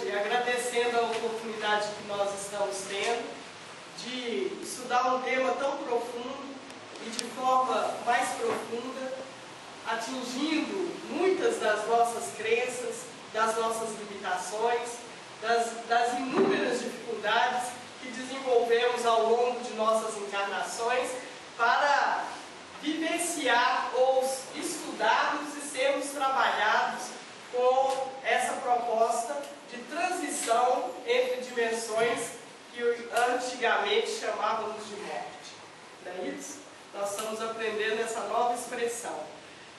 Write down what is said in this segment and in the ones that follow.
hoje agradecendo a oportunidade que nós estamos tendo de estudar um tema tão profundo e de forma mais profunda, atingindo muitas das nossas crenças, das nossas limitações, das inúmeras dificuldades que desenvolvemos ao longo de nossas encarnações para vivenciar ou estudarmos e sermos trabalhados com essa proposta de transição entre dimensões que antigamente chamávamos de morte. Não é isso? Nós estamos aprendendo essa nova expressão.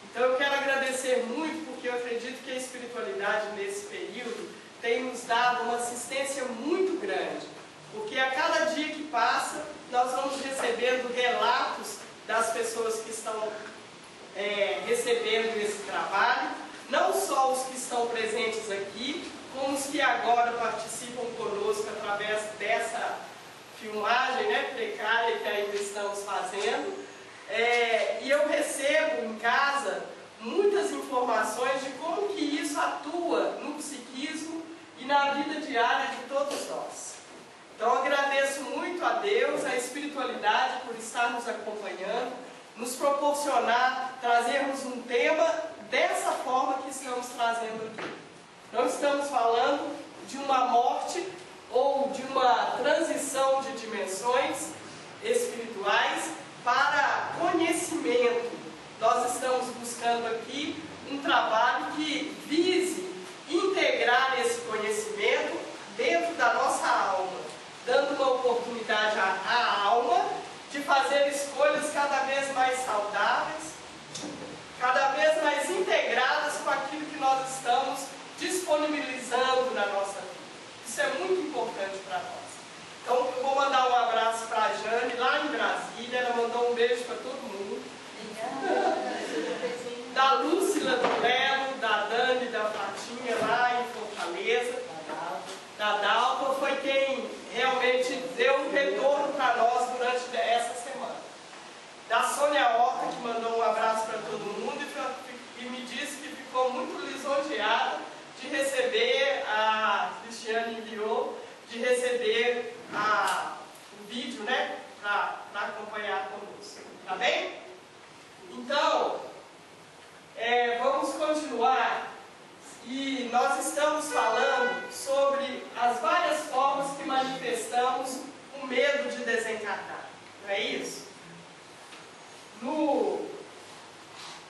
Então eu quero agradecer muito, porque eu acredito que a espiritualidade nesse período tem nos dado uma assistência muito grande, porque a cada dia que passa nós vamos recebendo relatos das pessoas que estão recebendo esse trabalho, não só os que estão presentes aqui, como os que agora participam conosco através dessa filmagem precária que ainda estamos fazendo. E eu recebo em casa muitas informações de como que isso atua no psiquismo e na vida diária de todos nós. Então eu agradeço muito a Deus, a espiritualidade por estar nos acompanhando, nos proporcionar, trazermos um tema dessa forma que estamos trazendo aqui. Não estamos falando de uma morte ou de uma transição de dimensões espirituais para conhecimento. Nós estamos buscando aqui um trabalho que vise integrar esse conhecimento dentro da nossa alma, dando uma oportunidade à alma de fazer escolhas cada vez mais saudáveis, cada vez mais integradas com aquilo que nós estamos disponibilizando na nossa vida. Isso é muito importante para nós. Então eu vou mandar um abraço para a Jane, lá em Brasília. Ela mandou um beijo para todo mundo. Da Lúcila do Lelo, da Dani, da Fatinha, lá em Fortaleza. Da Dalva foi quem realmente deu um retorno para nós durante essa semana. Da Sônia Horta, que mandou um abraço para todo mundo e me disse que ficou muito lisonjeada de receber, a Cristiane enviou, de receber o vídeo, para acompanhar conosco. Tá bem? Então, vamos continuar. E nós estamos falando sobre as várias formas que manifestamos o medo de desencarnar. Não é isso?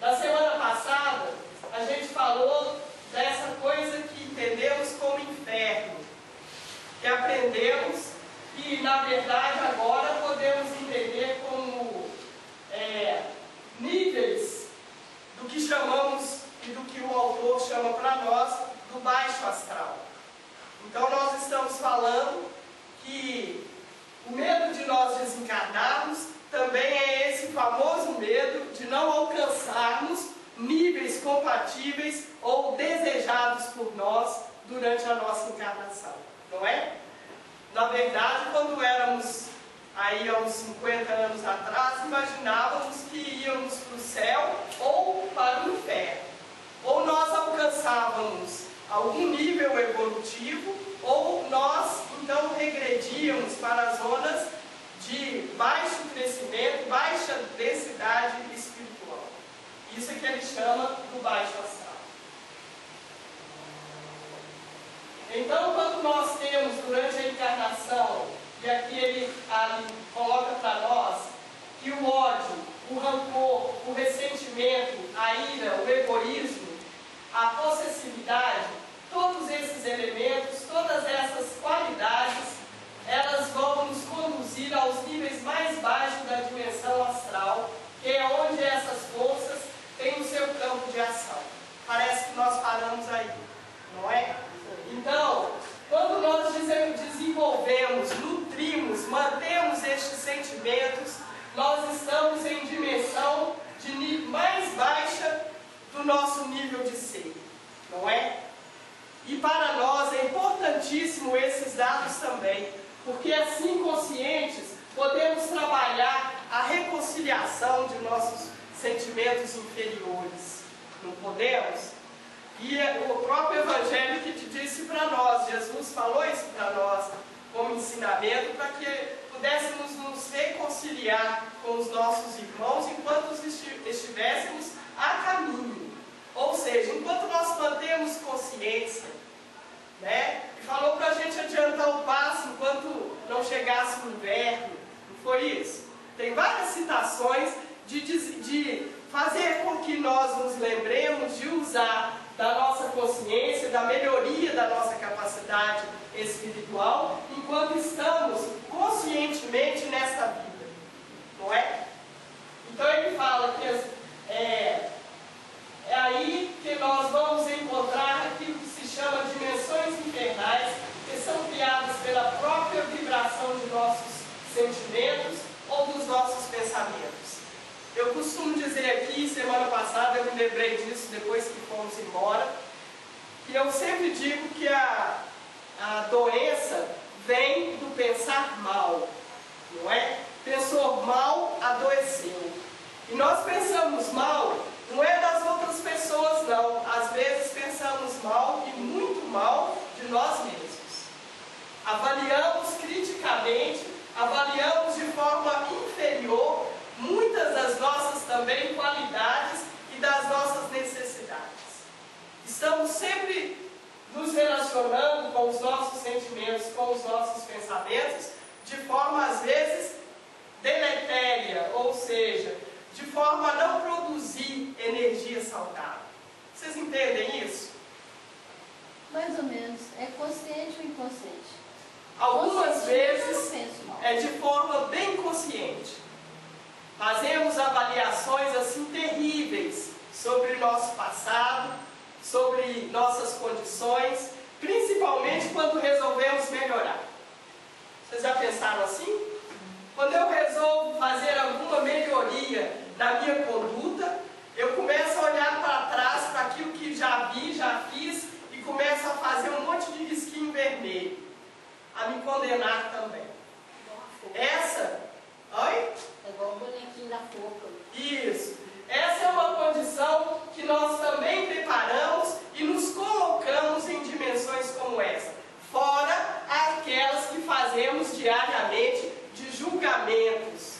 Na semana passada, a gente falou dessa coisa que entendemos como inferno, que aprendemos e, na verdade, agora podemos entender como níveis do que chamamos e do que o autor chama para nós do baixo astral. Então nós estamos falando que o medo de nós desencarnarmos também é esse famoso medo de não alcançarmos níveis compatíveis ou desejados por nós durante a nossa encarnação, não é? Na verdade, quando éramos aí há uns 50 anos atrás, imaginávamos que íamos para o céu ou para o inferno. Ou nós alcançávamos algum nível evolutivo, ou nós então regredíamos para zonas de baixo crescimento, baixa densidade espiritual. Isso é que ele chama do baixo astral. Então, quando nós temos durante a encarnação, e aqui ele coloca para nós que o ódio, o rancor, o ressentimento, a ira, o egoísmo, a possessividade, todos esses elementos, todas essas qualidades, elas vão nos conduzir aos níveis mais baixos da dimensão astral, que é onde essas forças têm o seu campo de ação. Parece que nós paramos aí, não é? Então, quando nós desenvolvemos, nutrimos, mantemos estes sentimentos, nós estamos em dimensão mais baixa do nosso nível de ser, não é? E para nós é importantíssimo esses dados também, porque assim conscientes podemos trabalhar a reconciliação de nossos sentimentos inferiores, não podemos? E o próprio Evangelho que te disse para nós, Jesus falou isso para nós como ensinamento, para que pudéssemos nos reconciliar com os nossos irmãos enquanto estivéssemos a caminho. Ou seja, enquanto nós mantemos consciência, né? E falou para a gente adiantar o passo enquanto não chegasse o inverno. Não foi isso? Tem várias citações de fazer com que nós nos lembremos de usar da nossa consciência, da melhoria da nossa capacidade espiritual, enquanto estamos conscientemente nesta vida. Não é? Então ele fala que é aí que nós vamos encontrar aquilo que se chama dimensões infernais, que são criadas pela própria vibração de nossos sentimentos ou dos nossos pensamentos. Eu costumo dizer aqui, semana passada eu me lembrei disso depois que fomos embora, que eu sempre digo que a doença vem do pensar mal, não é? Pensou mal, adoeceu. E nós pensamos mal, não é das outras pessoas não, às vezes pensamos mal e muito mal de nós mesmos. Avaliamos criticamente, avaliamos de forma inferior muitas das nossas também qualidades e das nossas necessidades. Estamos sempre nos relacionando com os nossos sentimentos, com os nossos pensamentos, de forma às vezes deletéria, ou seja, de forma a não produzir energia saudável. Vocês entendem isso? Mais ou menos. É consciente ou inconsciente? Algumas vezes é de forma bem consciente. Fazemos avaliações assim terríveis sobre o nosso passado, sobre nossas condições, principalmente quando resolvemos melhorar. Vocês já pensaram assim? Quando eu resolvo fazer alguma melhoria na minha conduta, eu começo a olhar para trás para aquilo que já vi, já fiz, e começo a fazer um monte de risquinho vermelho, a me condenar também. Essa... Oi? É igual o bonequinho da fofa. Isso. Essa é uma condição que nós também preparamos e nos colocamos em dimensões como essa. Fora aquelas que fazemos diariamente de julgamentos,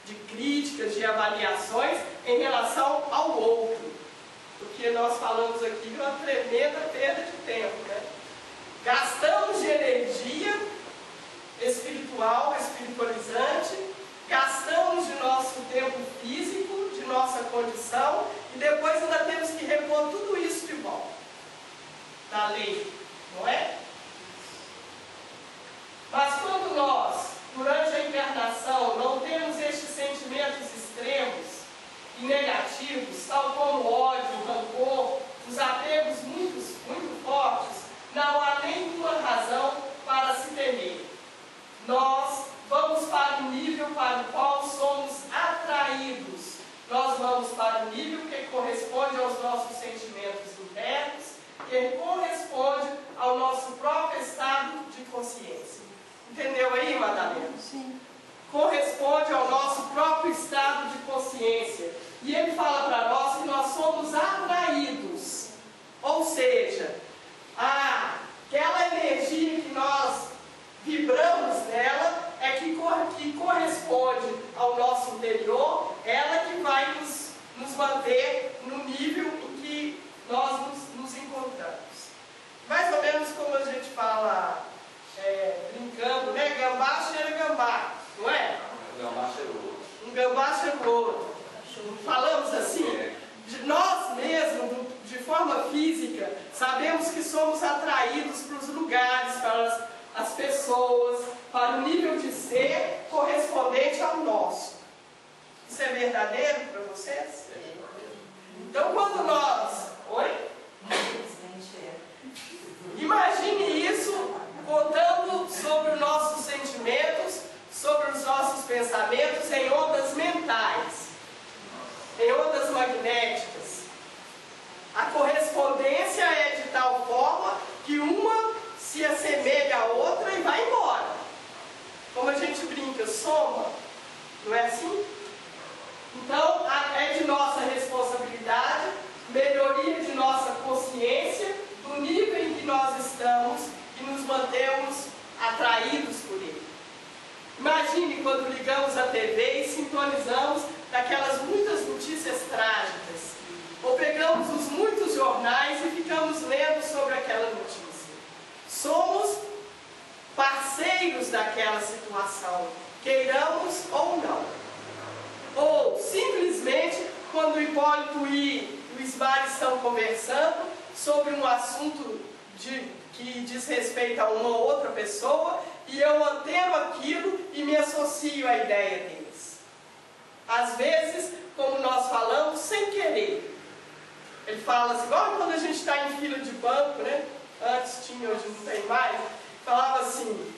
de críticas, de avaliações em relação ao outro. Porque nós falamos aqui de uma tremenda perda de tempo, né? Gastamos de energia espiritual, espiritualizante, gastamos de nosso tempo físico, de nossa condição, e depois ainda temos que repor tudo isso de volta da lei, não é? Mas quando nós, durante a encarnação, não temos estes sentimentos extremos e negativos, tal como ódio, rancor, os apegos muito fortes, não há nenhuma razão para se temer. Nós vamos para o nível para o qual somos atraídos. Nós vamos para o nível que corresponde aos nossos sentimentos internos, que corresponde ao nosso próprio estado de consciência. Entendeu aí, Madalena? Sim. Corresponde ao nosso próprio estado de consciência. E ele fala para nós que nós somos atraídos. Ou seja, aquela energia que nós vibramos nela é que corresponde ao nosso interior, ela que vai nos manter no nível em que nós nos encontramos. Mais ou menos como a gente fala, brincando, né? Gambá cheira gambá, não é? Gambá cheiroso. Um gambá cheiroso. Falamos assim? Nós mesmos, de forma física, sabemos que somos atraídos para os lugares, para as pessoas, para o nível de ser correspondente ao nosso. Isso é verdadeiro para vocês? Então, quando nós... Oi? Imagine isso contando sobre os nossos sentimentos, sobre os nossos pensamentos em ondas mentais, em ondas magnéticas. A correspondência é de tal forma que uma se assemelha à outra e vai embora. Como a gente brinca, soma, não é assim? Então, é de nossa responsabilidade, melhoria de nossa consciência, TV e sintonizamos daquelas muitas notícias trágicas. Ou pegamos os muitos jornais e ficamos lendo sobre aquela notícia. Somos parceiros daquela situação, queiramos ou não. Ou simplesmente, quando o Hipólito e o Ismar estão conversando sobre um assunto que diz respeito a uma ou outra pessoa, e eu anteno aquilo e me associo à ideia deles. Às vezes, como nós falamos, sem querer. Ele fala assim, igual quando a gente está em fila de banco, né? Antes tinha, hoje não tem mais. Falava assim,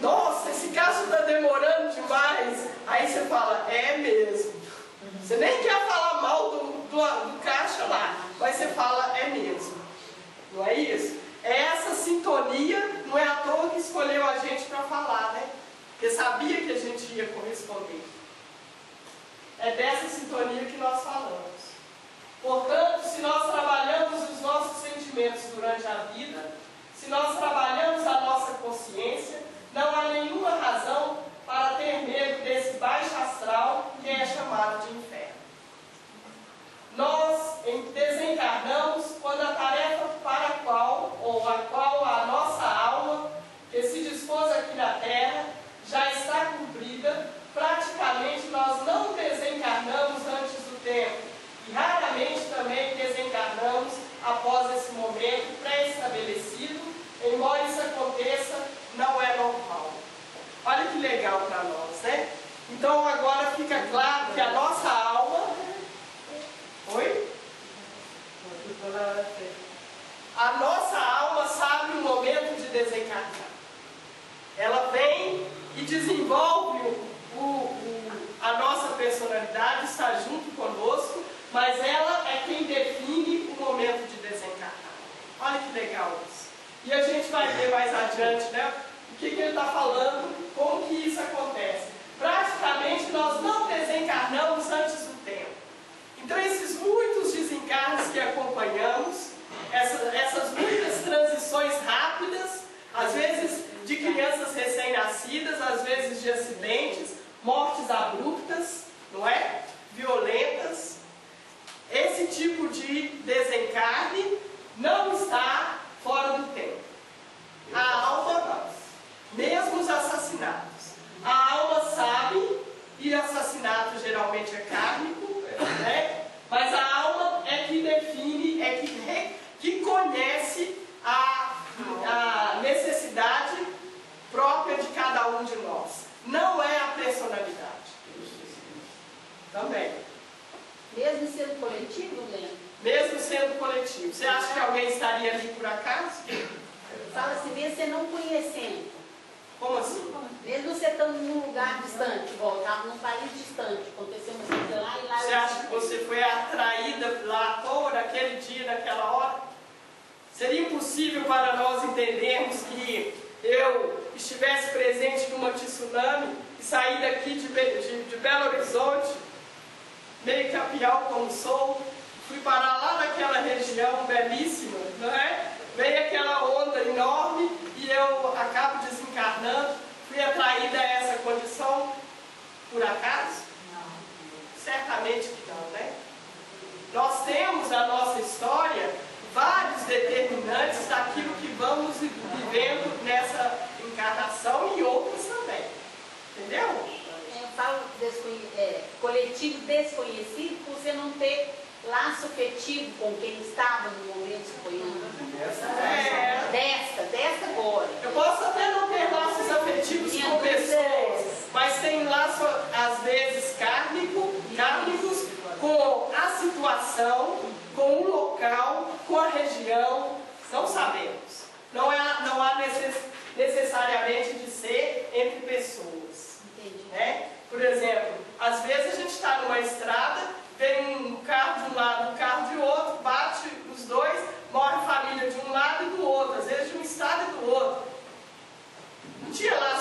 nossa, esse caso está demorando demais. Aí você fala, é mesmo. Você nem quer falar mal do caixa lá, mas você fala, é mesmo. Não é isso? É essa sintonia, não é à toa que escolheu a gente para falar, né? Porque sabia que a gente ia corresponder. É dessa sintonia que nós falamos. Portanto, se nós trabalhamos os nossos sentimentos durante a vida, se nós trabalhamos a nossa consciência, não há nenhuma razão para ter medo desse baixo astral que é chamado de inferno. Nós desencarnamos quando a tarefa para a qual a nossa alma, que se dispôs aqui na Terra, já está cumprida. Praticamente nós não desencarnamos antes do tempo. E raramente também desencarnamos após esse momento pré-estabelecido. Embora isso aconteça, não é normal. Olha que legal para nós, né? Então agora fica claro que a nossa alma... Oi? A nossa alma sabe o momento de desencarnar. Ela vem e desenvolve a nossa personalidade, está junto conosco, mas ela é quem define o momento de desencarnar. Olha que legal isso. E a gente vai ver mais adiante, né? O que ele está falando, como que isso acontece. Praticamente nós não desencarnamos antes do tempo. Então esses muitos desencarnes que acompanhamos, essas muitas transições rápidas, às vezes de crianças recém-nascidas, às vezes de acidentes, mortes abruptas, não é? Violentas. Esse tipo de desencarne não está fora do tempo. A alma, mesmo os assassinatos, a alma sabe, e assassinato geralmente é kármico, né? Mas a alma é que define, que conhece a necessidade própria de cada um de nós. Não é a personalidade. Também. Mesmo sendo coletivo, Lênin? Mesmo sendo coletivo. Você acha que alguém estaria ali por acaso? Fala assim, mesmo você não conhecendo. Como assim? Mesmo você estando num lugar distante, voltar num país distante, aconteceu uma coisa lá e lá... Você acha que você foi atraída lá à toa, naquele dia, naquela hora? Seria impossível para nós entendermos que eu estivesse presente numa tsunami e saí daqui de Belo Horizonte, meio capial como sou, fui parar lá naquela região belíssima, não é? Veio aquela onda enorme e eu acabo desencarnando. Fui atraída a essa condição por acaso? Não. Certamente que não, né? Nós temos na nossa história vários determinantes daquilo que vamos vivendo nessa encarnação e outras também. Entendeu? Eu falo coletivo desconhecido por você não ter laço afetivo com quem estava no momento, suponhamos. Desta agora. Eu posso até não ter laços afetivos com pessoas, mas tem laço, às vezes, kármicos com a situação, com o local, com a região. Não sabemos. Não há necessariamente de ser entre pessoas. Entendi. Né? Por exemplo, às vezes a gente está numa estrada, vem um carro de um lado, um carro de outro, bate os dois, morre família de um lado e do outro, às vezes de um estado e do outro. Não tinha laço